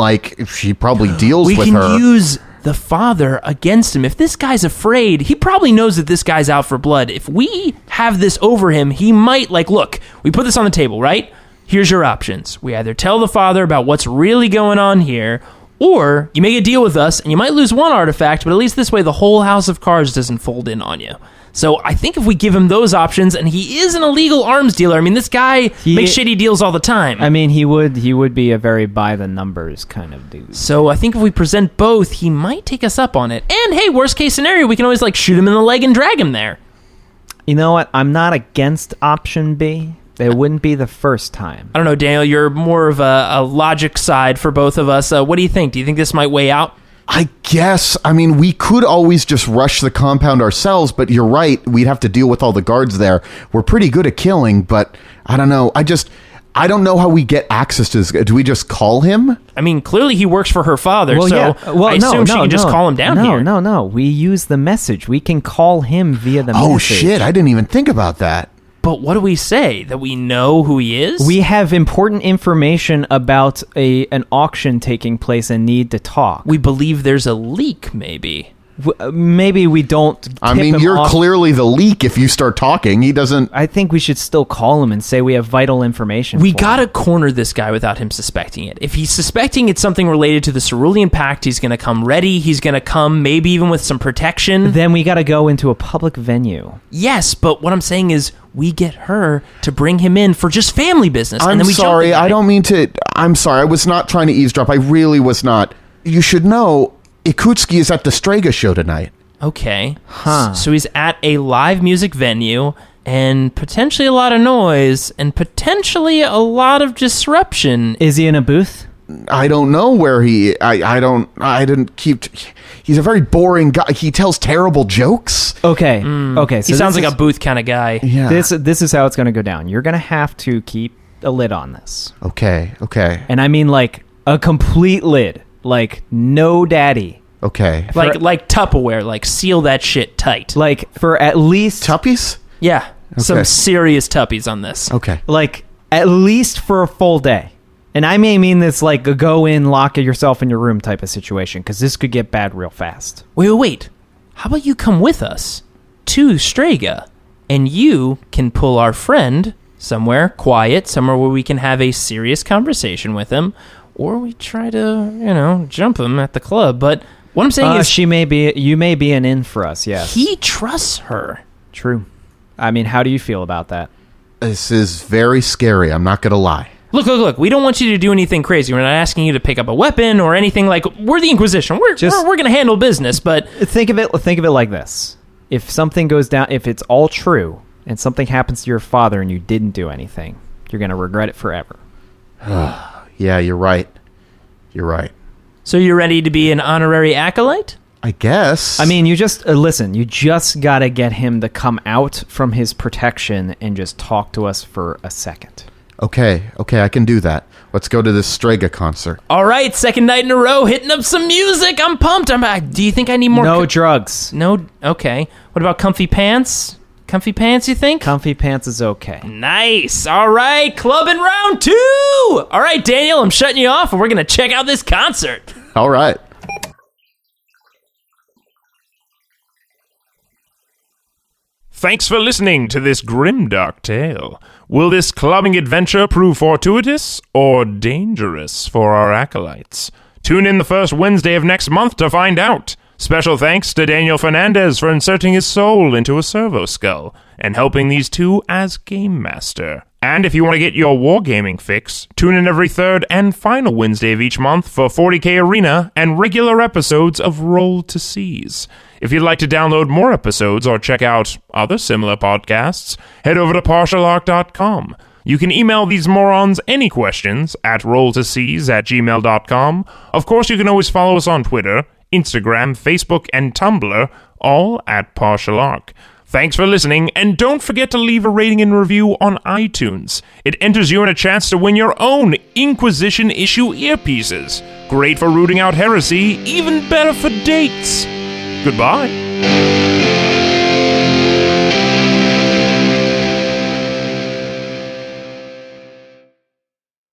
she probably deals with her. We can use the father against him. If this guy's afraid, he probably knows that this guy's out for blood. If we have this over him, he might, look, we put this on the table, right? Here's your options. We either tell the father about what's really going on here, or you make a deal with us, and you might lose one artifact, but at least this way the whole house of cards doesn't fold in on you. So I think if we give him those options, and he is an illegal arms dealer. I mean, this guy makes shitty deals all the time. I mean, he would be a very by the numbers kind of dude. So I think if we present both, he might take us up on it. And hey, worst case scenario, we can always shoot him in the leg and drag him there. You know what? I'm not against option B. It wouldn't be the first time. I don't know, Daniel. You're more of a logic side for both of us. What do you think? Do you think this might weigh out? I guess. I mean, we could always just rush the compound ourselves, but you're right. We'd have to deal with all the guards there. We're pretty good at killing, but I don't know. I don't know how we get access to this. Do we just call him? I mean, clearly he works for her father, I assume she can just call him down here. No. We use the message. We can call him via the message. Oh, shit. I didn't even think about that. But what do we say? That we know who he is? We have important information about an auction taking place and need to talk. We believe there's a leak, maybe. maybe we don't I tip mean, him you're off. clearly the leak if you start talking. He doesn't... I think we should still call him and say we have vital information. We for gotta him. corner this guy without him suspecting it. If he's suspecting it's something related to the Cerulean Pact, he's gonna come ready. He's gonna come maybe even with some protection. Then we gotta go into a public venue. Yes, but what I'm saying is we get her to bring him in for just family business. I'm and then we sorry. jump I don't mean to... I'm sorry. I was not trying to eavesdrop. I really was not. You should know, Ikutski is at the Strega show tonight. Okay. Huh. So he's at a live music venue and potentially a lot of noise and potentially a lot of disruption. Is he in a booth? I don't know where he... I didn't keep... He's a very boring guy. He tells terrible jokes. Okay. Okay. So He sounds this like is- a booth kind of guy. Yeah. This is how it's gonna go down. You're gonna have to keep a lid on this, Okay. and I mean like a complete lid, like no daddy, Okay. Like Tupperware, like seal that shit tight. like for at least Tuppies? Yeah. Some Okay. serious tuppies on this. Okay. like at least for a full day. And I may mean this like a go in, lock yourself in your room type of situation, because this could get bad real fast. Wait. How about you come with us to Strega and you can pull our friend somewhere quiet, somewhere where we can have a serious conversation with him, or we try to, jump him at the club. But what I'm saying is You may be an in for us, yes. he trusts her. True. I mean, how do you feel about that? This is very scary. I'm not going to lie. Look. We don't want you to do anything crazy. We're not asking you to pick up a weapon or anything. Like, we're the Inquisition. We're going to handle business, but Think of it like this. If something goes down, if it's all true, and something happens to your father and you didn't do anything, you're going to regret it forever. Yeah, you're right. You're right. So you're ready to be an honorary acolyte? I guess. I mean, you just listen. You just got to get him to come out from his protection and just talk to us for a second. Okay, I can do that. Let's go to this Strega concert. All right, second night in a row, hitting up some music. I'm pumped. Do you think I need more? No drugs. No. Okay. What about comfy pants? Comfy pants, you think? Comfy pants is okay. Nice. All right, club in round 2. All right, Daniel, I'm shutting you off, and we're gonna check out this concert. All right. Thanks for listening to this grimdark tale. Will this clubbing adventure prove fortuitous or dangerous for our acolytes? Tune in the first Wednesday of next month to find out. Special thanks to Daniel Fernandez for inserting his soul into a Servo skull and helping these two as game master. And if you want to get your wargaming fix, tune in every third and final Wednesday of each month for 40K Arena and regular episodes of Roll to Seize. If you'd like to download more episodes or check out other similar podcasts, head over to partialarc.com. You can email these morons any questions at rolltoseize@gmail.com. Of course, you can always follow us on Twitter, Instagram, Facebook, and Tumblr, all at Partial Arc. Thanks for listening, and don't forget to leave a rating and review on iTunes. It enters you in a chance to win your own Inquisition issue earpieces. Great for rooting out heresy, even better for dates. Goodbye.